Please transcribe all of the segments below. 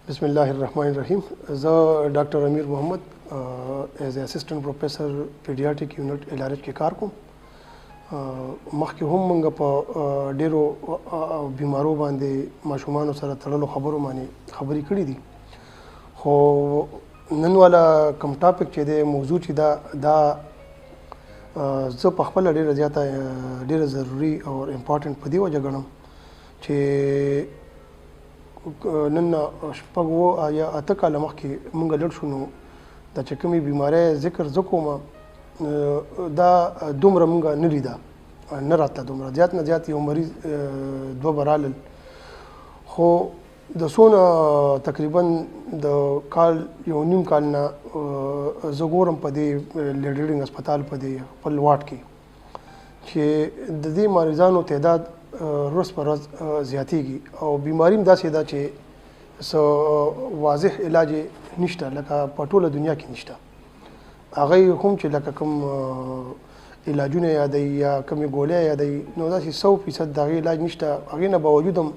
بسم الله الرحمن الرحیم. زه ډاکټر امیر محمد ایز اسسټنټ پروفیسر پیډیاټریک یونټ LRH کې کار کوم. مخکې هم موږ په ډیرو بیمارو باندې ماشومانو سره تړلو خبرو باندې خبرې کړې دي، خو نن والا کوم ټاپک چې دی موضوع چې دا زه په خپله ډیره زیاته ډیره ضروري او امپارټنټ په دې وجه ګڼم چې نن شپږ یا اته کاله مخکې موږ لږ شو، نو دا چې کومې بیمارۍ ذکر زه کوم دا دومره موږ نه لیده، نه راتله دومره زیات نه زیات یو مریض دوه به رالل، خو د څونه تقریبا د کال یو نیم کال نه زه ګورم په دې لیډرینګ هسپتال په دې خپل واټ کې چې د دې مریضانو تعداد ورځ په ورځ زیاتېږي او بیماري هم داسې ده چې څه واضح علاج نشته، لکه په ټوله دنیا کې نشته. هغه هم چې لکه کوم علاجونه یادوي یا کومې ګولۍ یادوي، نو داسې 100% د هغې علاج نشته. هغې نه باوجود هم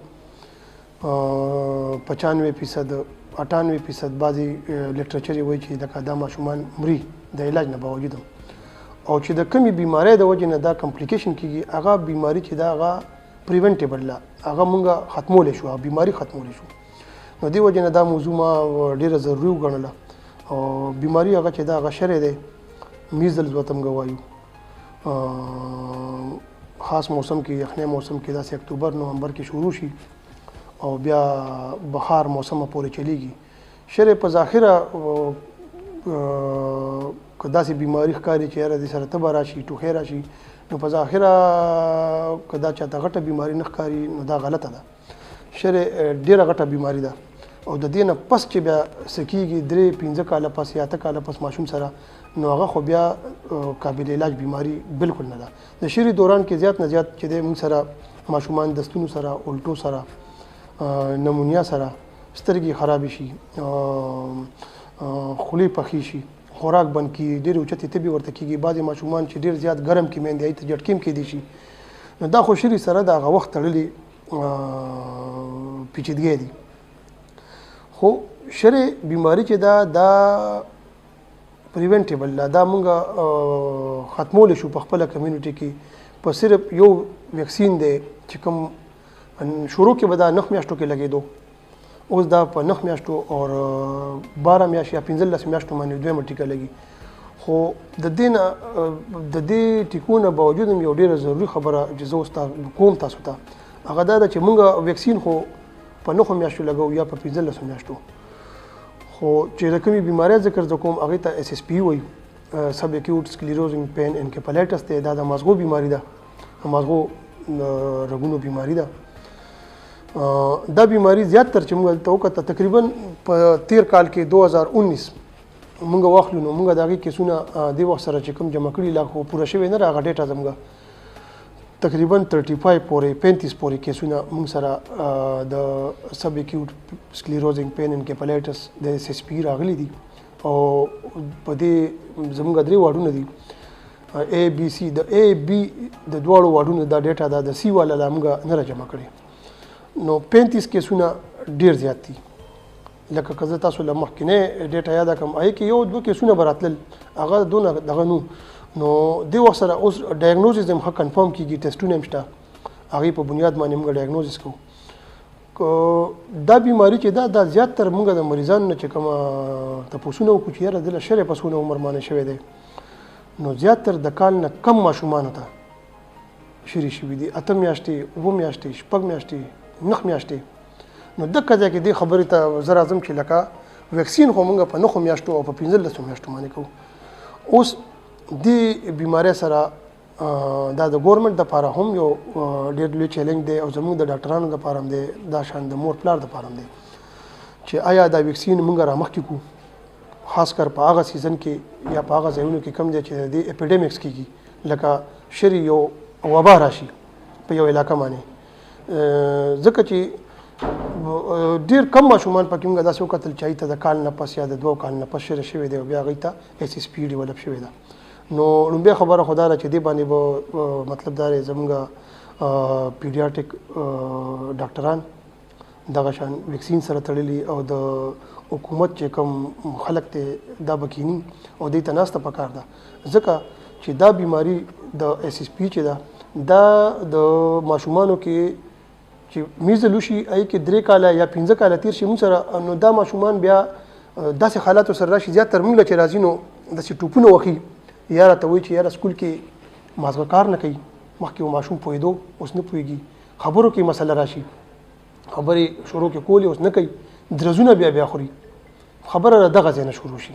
95% 98% بعضې لیټرچر یې وایي چې لکه دا ماشومان مري د علاج نه باوجود هم. او چې د کمې بیمارۍ د وجې نه دا کمپلیکیشن کېږي، هغه بیماري چې دا هغه پریونټیبل ده، هغه مونږ ختمولی شو، بیماري ختمولی شو. نو دې وجې نه دا موضوع ما ډېره ضروري وګڼله. او بیماري هغه چې دا هغه شری دی، میزلز ورته موږ وایو. خاص موسم کې، یخنۍ موسم کې، داسې اکتوبر نومبر کې شروع شي او بیا بهار موسم پورې چلیږي. شری په ظاهره که داسې بیماري ښکاري چې یاره دې سره تبه راشي، ټوخی راشي، نو په ظاهره که دا چاته غټه بیماري نه ښکاري نو دا غلطه ده. شری ډېره غټه بیماري ده او د دې نه پس چې بیا څه کېږي 3-5 کاله پس یا 8 کاله پس ماشوم سره، نو هغه خو بیا قابل علاج بیماري بالکل نه ده. د شری دوران کې زیات نه زیات چې دی موږ سره ماشومان د ستونو سره، الټو سره، نمونیا سره، سترګې خرابې شي، خولې پخې شي، خوراک بند کړي، ډېرې اوچتې تبې ورته کېږي. بعضې ماشومان چې ډېر زیات ګرم کې میندې هغې ته جټکې هم کېدی شي. نو دا خو شري سره د هغه وخت تړلې پیچیدګۍ دي. خو شري بیماري چې دا پریونټیبل ده، دا موږ ختمولی شو په خپله کمیونټي کې په صرف یو ویکسین دی چې کوم شروع کې به دا 9 میاشتو کې لګېدو، اوس دا په 9 میاشتو او 12 میاشتې یا 15 میاشتو باندې دویمه ټیکه لګي. خو د دې نه د دې ټیکو نه باوجود هم یو ډېره ضروري خبره چې زه اوس کوم تاسو ته، هغه دا ده چې موږ ویکسین خو په 9 میاشتو لګو یا په 15 میاشتو، خو چې د کومې بیمارۍ ذکر زه کوم هغې ته SSP وایي، سب اکیوټ سکلیروزنګ پین انکیفلایټس دی. دا د مازغو بیماري ده، مازغو رګونو بیماري ده. دا بیماری زیات تر چې موږ ته وکړه تقریبا په تیر کال کې 2019 موږ واخلو، نو موږ د هغې کیسونه دې وخت سره چې کوم جمع کړي لا خو پوره شوی نه ده، هغه ډیټا زموږ تقریبا 35 پورې 35 پورې کیسونه موږ سره د سب اکیوټ سکلیروزنګ پین انکیفلایټس د SSP راغلي دي. او په دې زموږ 3 واډونه دي، ABC د AB د دواړو واډونو دا ډیټا ده، د C والا لا موږ نه را جمع کړي. نو 35 کیسونه ډیر زیات دي. لکه که زه تاسو له مخکینۍ ډیټا یاده کړم، هغې کې 1-2 کیسونه به راتلل، هغه دونه دغه نو دې وخت سره اوس ډایګنوزس هم ښه کنفرم کېږي، ټسټونه هم شته، هغې په بنیاد باندې موږ ډایګنوزس کوو. دا بیماري چې دا زیاتره موږ د مریضانو نه چې کومه تپوسونه وکړو چې یاره دله شری په څونه عمر باندې شوی دی، نو زیاتره د کال نه کم ماشومانو ته شري شوي دي، 8 میاشتې، 7 میاشتې، 6 میاشتې، 9 میاشتې. نو دغه ځای کې دې خبرې ته زه راځم چې لکه ویکسین خو موږ په 9 میاشتو او په 15 میاشتو باندې کوو. اوس دې بیمارۍ سره دا د ګورنمنټ دپاره هم یو ډېر لوی چیلنج دی او زموږ د ډاکټرانو دپاره هم دی، دا شان د مور پلار دپاره هم دی چې آیا دا ویکسین موږ رامخکې کړو، خاص کر په هغه سیزن کې یا په هغه ځایونو کې کم دی چې د دې اپیډیمکس کېږي، لکه شري یو وبا راشي په یو علاقه باندې. ځکه چې ډېر کم ماشومان پکې موږ داسې وکتل چې هغې ته د کال نه پس یا د 2 کال نه پس شری شوی دی او بیا هغې ته SSP ډیولپ شوې ده. نو لومبۍ خبره خو دا ده چې دې باندې به مطلب دا دی زموږ پیډیاټریک ډاکټران دغه شان ویکسین سره تړلي او د حکومت چې کوم خلک ته دا بکینی او دې ته ناسته پکار ده ځکه چې دا بیماری د اس اس پی چې ده دا د ماشومانو کې چې میزل وشي ای کې 3 کاله یا 15 کاله تیر شي موږ سره نو دا ماشومان بیا داسې حالاتو سره راشي زیات تر موږ چې راځي نو داسې ټوپونه وخی یاره ته وایي چې یاره سکول کې مازغه کار نه کوي مخکې ماشوم پوهېدو اوس نه پوهېږي خبرو کې مسله راشي خبرې شروع کې کولې اوس نه کوي درزونه بیا خوري خبره دغه ځای نه شروع شي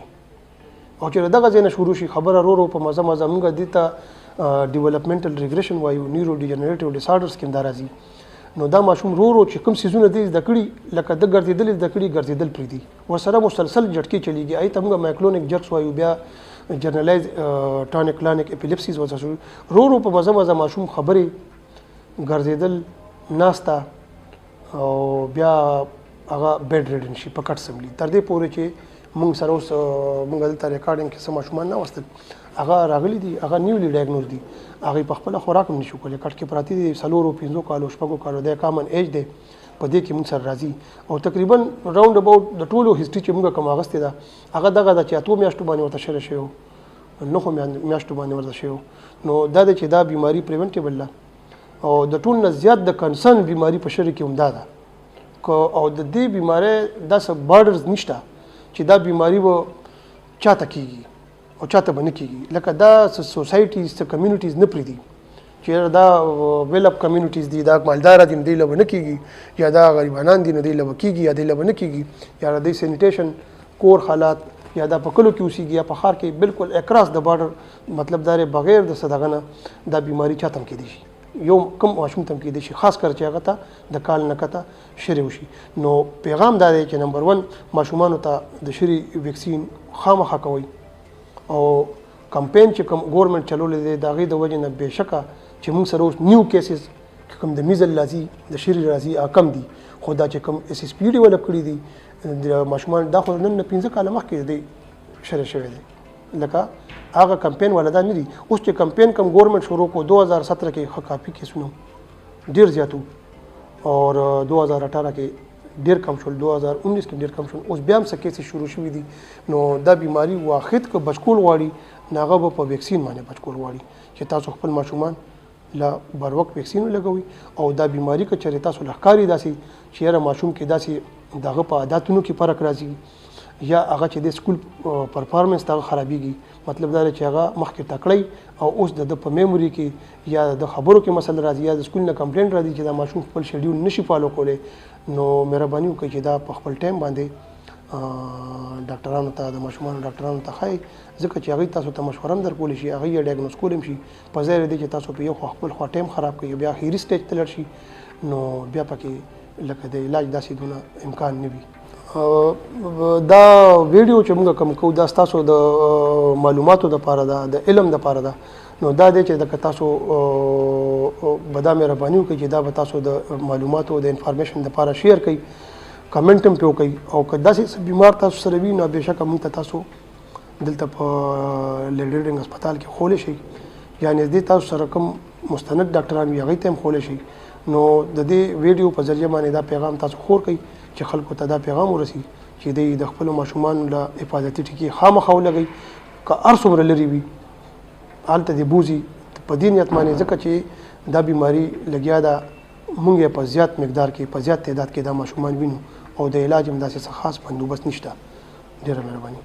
او چې دغه ځای نه شروع شي خبره ورو په مزه موږ دې ته ډیولپمنټل ریګریشن وایو نیورو ډیجنریټیو ډیسارډرز کې دا راځي نو دا ماشوم ورو چې کوم سیزونه دي زده کړي لکه د ګرځېدل زده کړي ګرځېدل پرېږدي ورسره مسلسل جټکې چلیږي ای ته موږ مایکلونیک جرکس وایو بیا جرنلایز ټانیک کلانیک اپیلیپسیز ورسره ورو په مزه ماشوم خبرې ګرځېدل ناسته او بیا هغه بیډ ریډن شي په کټ سملی تر دې پورې چې موږ سره اوس موږ دلته ریکارډینګ کې سم ماشومان نه وستل هغه راغلي دي هغه نیولی ډایګنوز دي هغه په خپل خوراک هم نشو کولای کټ کې پراتی دي 4-5 کالو شپږو کالو د کامن ایج دی په دې کې موږ سره راځي او تقریبا راوند اباوت د ټولو هیستوري چې موږ کوم اغستې ده هغه دغه د 4 میاشتو باندې ورته شر شي نو خو میاشتو باندې ورته شي نو دا چې دا بیماری پریونټیبل ده او د ټول نه زیات د کنسرن بیماری په شر کې هم ده او د دې بیماری داسې بارډرز نشته چې دا بیماری و چاته کیږي او چاته باندې کیږي لکه دا سوسایټیز ته کمیونټیز نه پریدي چې دا ویل اپ کمیونټیز دي دا مالدار دي دی لبه نه کیږي یا دا غریبانان دي نه دی لبه کیږي یا دی لبه نه کیږي یا د سینیټیشن کور حالات یا دا په کلو کې اوسېږي یا په ښار کې بالکل اکراس د بارډر مطلب دا بغیر د صدغه نه دا بیماری چاته کېدی شي یو کم ماشوم تم کېدی شي خاص کر چې هغه ته د کال نه کته شری وشي نو پیغام دا دی چې نمبر 1 ماشومانو ته د شری ویکسین خامخا کوي او کمپین چې کوم ګورنمنت چلولې دی دا غي د وجه نه بهشکه چې موږ سره اوس نیو کیسز کوم د میزل لازم د شری راځي کم دي خو دا چې کوم اس اس پی ډیولپ کړی دي د ماشومان دا خو نن 15 کال مخکې دی شری شوی دی لکه هغه کمپین ولدا نه دي اوس چې کمپین کوم ګورنمنت شروع کو 2017 کې خکافي کیسونه ډیر زیاتو اور 2018 کې ډیر کم شول 2019 کې ډیر کم شول اوس بیا هم څه کیسې شروع شوې دي نو دا بیماری واخد که بچکول غواړي ناغه په ویکسین باندې بچکول غواړي چې تاسو خپل ماشومان لا بر وخت ویکسین لګوي او دا بیماری که چېرې تاسو لخکاری داسي چې یاره ماشوم کې داسي دغه په عادتونو کې فرق راځي یا هغه چې د سکول پرفارمنس تا خرابېږي مطلب دا چې هغه مخکې تکړی او اوس د په میموري کې یا د خبرو کې مسله راځي یا د سکول نه کمپلینټ راځي چې دا ماشوم خپل شیډیول نشي فالو کولی نو مهرباني وکړئ چې دا په خپل ټایم باندې ډاکټرانو ته د ماشومانو ډاکټرانو ته ښایي ځکه چې هغوی تاسو ته مشوره هم درکولی شي هغوی یې ډایګنوز کولی هم شي په ځای دی چې تاسو په یو خپل خوا ټایم خراب کړئ بیا اخري سټیج ته لړ شي نو بیا پکې لکه د علاج داسې دونه امکان نه وي دا ویډیو چې موږ کوم کوو دا تاسو د معلوماتو لپاره ده د علم لپاره ده نو دا دی چې د تاسو بدا مهرباني وکړئ چې دا به تاسو د معلوماتو د انفارمیشن لپاره شیر کړئ کمنټ هم پې وکړئ او که داسې بیمار تاسو سره وي نو بېشکه موږ ته تاسو دلته په لیډرډینګ هسپتال کې خولی شئ یا نږدې تاسو سره کوم مستند ډاکټران وي هغوی ته هم خولی شئ نو د دې ویډیو په ذریعه باندې دا پیغام تاسو خور کړئ چې خلکو ته دا پیغام ورسي چې دوی د خپلو ماشومانو له حفاظتي ټکي خامخا ولګوي که هر څومره لرې وي هلته دې بوځي په دې نیت باندې ځکه چې دا بیماري لګیا ده مونږ یې په زیات مقدار کې په زیات تعداد کې دا ماشومان وینو او د علاج هم داسې څه خاص بندوبست نشته ډېره مهرباني